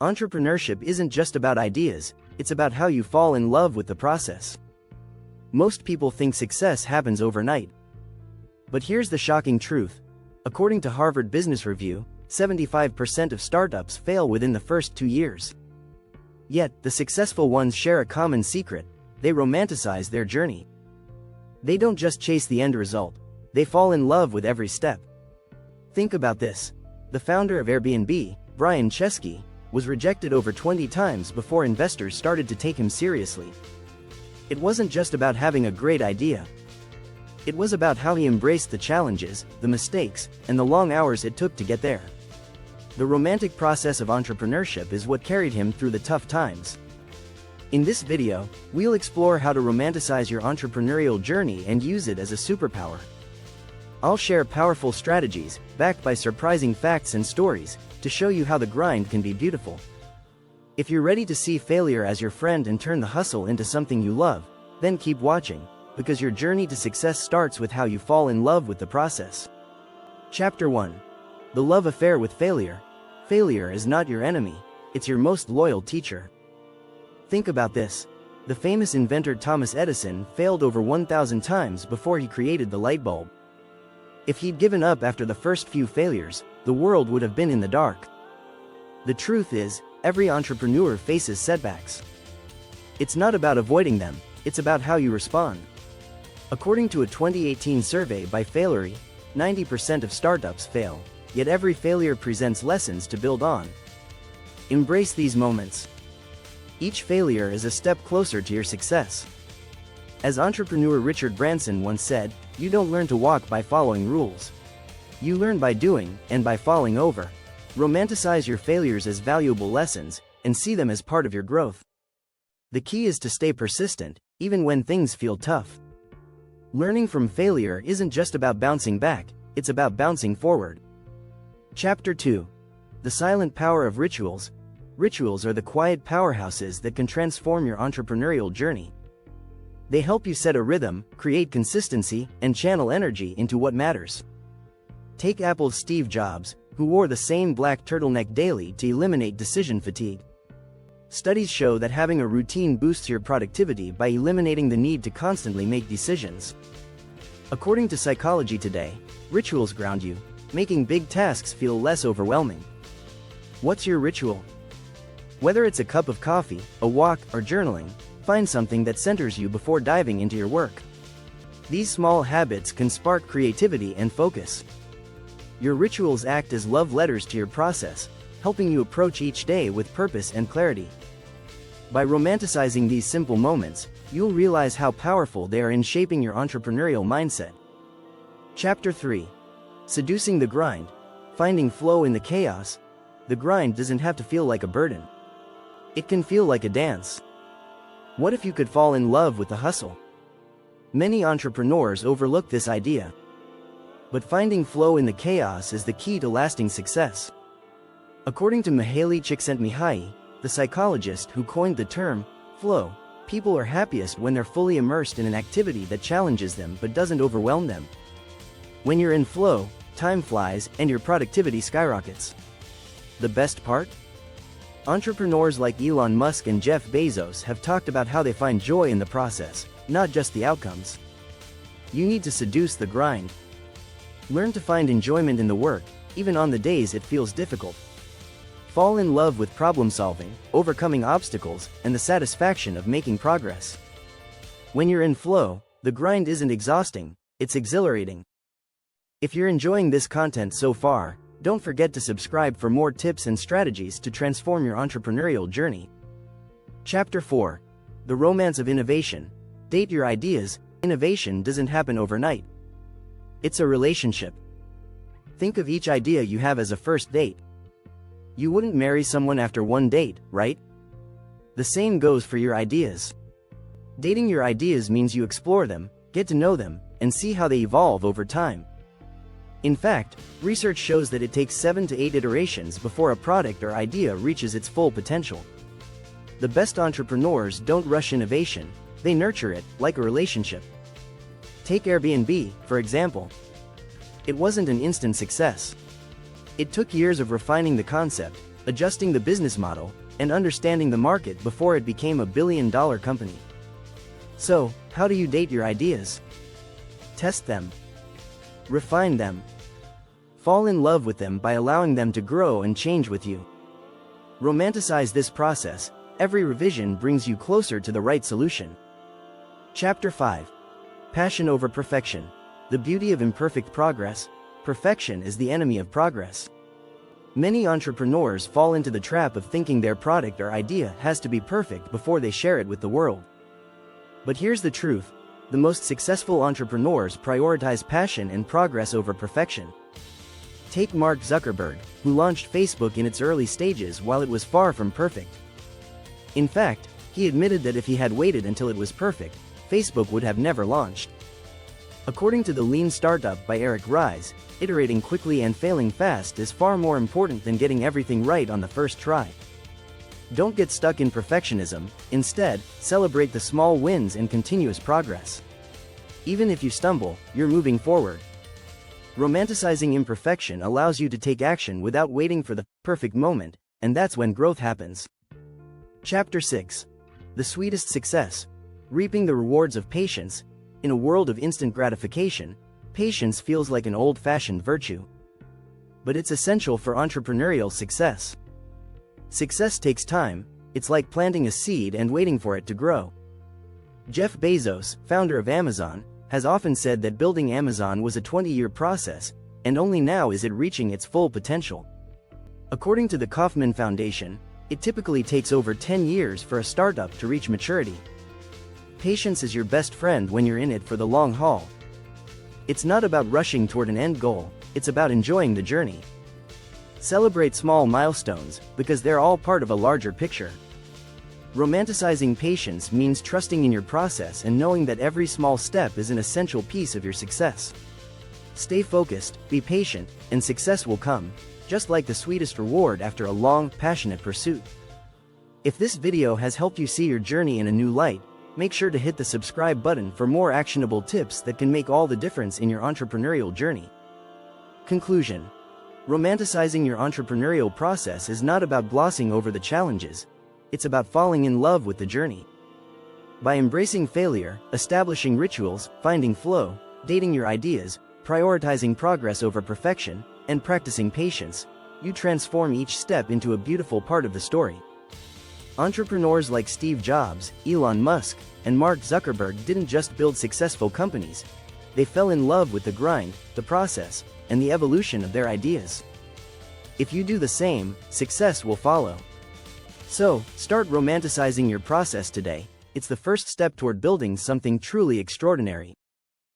Entrepreneurship isn't just about ideas, it's about how you fall in love with the process. Most people think success happens overnight. But here's the shocking truth. According to Harvard Business Review, 75% of startups fail within the first 2 years. Yet, the successful ones share a common secret: they romanticize their journey. They don't just chase the end result, they fall in love with every step. Think about this. The founder of Airbnb, Brian Chesky, was rejected over 20 times before investors started to take him seriously. It wasn't just about having a great idea. It was about how he embraced the challenges, the mistakes, and the long hours it took to get there. The romantic process of entrepreneurship is what carried him through the tough times. In this video, we'll explore how to romanticize your entrepreneurial journey and use it as a superpower. I'll share powerful strategies, backed by surprising facts and stories, to show you how the grind can be beautiful. If you're ready to see failure as your friend and turn the hustle into something you love, then keep watching, because your journey to success starts with how you fall in love with the process. Chapter 1. The Love Affair with Failure. Failure is not your enemy, it's your most loyal teacher. Think about this. The famous inventor Thomas Edison failed over 1,000 times before he created the light bulb. If he'd given up after the first few failures, the world would have been in the dark. The truth is, every entrepreneur faces setbacks. It's not about avoiding them, it's about how you respond. According to a 2018 survey by Failery, 90% of startups fail, yet every failure presents lessons to build on. Embrace these moments. Each failure is a step closer to your success. As entrepreneur Richard Branson once said, "You don't learn to walk by following rules. You learn by doing, and by falling over." Romanticize your failures as valuable lessons, and see them as part of your growth. The key is to stay persistent, even when things feel tough. Learning from failure isn't just about bouncing back, it's about bouncing forward. Chapter 2. The Silent Power of Rituals. Rituals are the quiet powerhouses that can transform your entrepreneurial journey. They help you set a rhythm, create consistency, and channel energy into what matters. Take Apple's Steve Jobs, who wore the same black turtleneck daily to eliminate decision fatigue. Studies show that having a routine boosts your productivity by eliminating the need to constantly make decisions. According to Psychology Today, rituals ground you, making big tasks feel less overwhelming. What's your ritual? Whether it's a cup of coffee, a walk, or journaling, find something that centers you before diving into your work. These small habits can spark creativity and focus. Your rituals act as love letters to your process, helping you approach each day with purpose and clarity. By romanticizing these simple moments, you'll realize how powerful they are in shaping your entrepreneurial mindset. Chapter 3. Seducing the Grind. Finding flow in the chaos. The grind doesn't have to feel like a burden. It can feel like a dance. What if you could fall in love with the hustle? Many entrepreneurs overlook this idea. But finding flow in the chaos is the key to lasting success. According to Mihaly Csikszentmihalyi, the psychologist who coined the term flow, people are happiest when they're fully immersed in an activity that challenges them but doesn't overwhelm them. When you're in flow, time flies and your productivity skyrockets. The best part? Entrepreneurs like Elon Musk and Jeff Bezos have talked about how they find joy in the process, not just the outcomes. You need to seduce the grind. Learn to find enjoyment in the work, even on the days it feels difficult. Fall in love with problem solving, overcoming obstacles, and the satisfaction of making progress. When you're in flow, the grind isn't exhausting, it's exhilarating. If you're enjoying this content so far, don't forget to subscribe for more tips and strategies to transform your entrepreneurial journey. Chapter 4. The Romance of Innovation. Date your ideas. Innovation doesn't happen overnight. It's a relationship. Think of each idea you have as a first date. You wouldn't marry someone after one date, right? The same goes for your ideas. Dating your ideas means you explore them, get to know them, and see how they evolve over time. In fact, research shows that it takes 7 to 8 iterations before a product or idea reaches its full potential. The best entrepreneurs don't rush innovation, they nurture it, like a relationship. Take Airbnb, for example. It wasn't an instant success. It took years of refining the concept, adjusting the business model, and understanding the market before it became a billion-dollar company. So, how do you date your ideas? Test them. Refine them. Fall in love with them by allowing them to grow and change with you. Romanticize this process. Every revision brings you closer to the right solution. Chapter 5. Passion over perfection. The beauty of imperfect progress. Perfection is the enemy of progress. Many entrepreneurs fall into the trap of thinking their product or idea has to be perfect before they share it with the world. But here's the truth. The most successful entrepreneurs prioritize passion and progress over perfection. Take Mark Zuckerberg, who launched Facebook in its early stages while it was far from perfect. In fact, he admitted that if he had waited until it was perfect, Facebook would have never launched. According to The Lean Startup by Eric Ries, iterating quickly and failing fast is far more important than getting everything right on the first try. Don't get stuck in perfectionism. Instead, celebrate the small wins and continuous progress. Even if you stumble, you're moving forward. Romanticizing imperfection allows you to take action without waiting for the perfect moment, and that's when growth happens. Chapter 6. The sweetest success. Reaping the rewards of patience. In a world of instant gratification, patience feels like an old-fashioned virtue. But it's essential for entrepreneurial success. Success takes time. It's like planting a seed and waiting for it to grow. Jeff Bezos, founder of Amazon, has often said that building Amazon was a 20-year process, and only now is it reaching its full potential. According to the Kauffman Foundation, it typically takes over 10 years for a startup to reach maturity. Patience is your best friend when you're in it for the long haul. It's not about rushing toward an end goal, it's about enjoying the journey. Celebrate small milestones, because they're all part of a larger picture. Romanticizing patience means trusting in your process and knowing that every small step is an essential piece of your success. Stay focused, be patient, and success will come, just like the sweetest reward after a long, passionate pursuit. If this video has helped you see your journey in a new light, make sure to hit the subscribe button for more actionable tips that can make all the difference in your entrepreneurial journey. Conclusion. Romanticizing your entrepreneurial process is not about glossing over the challenges. It's about falling in love with the journey. By embracing failure, establishing rituals, finding flow, dating your ideas, prioritizing progress over perfection, and practicing patience, you transform each step into a beautiful part of the story. Entrepreneurs like Steve Jobs, Elon Musk, and Mark Zuckerberg didn't just build successful companies. They fell in love with the grind, the process, and the evolution of their ideas. If you do the same, success will follow. So, start romanticizing your process today. It's the first step toward building something truly extraordinary.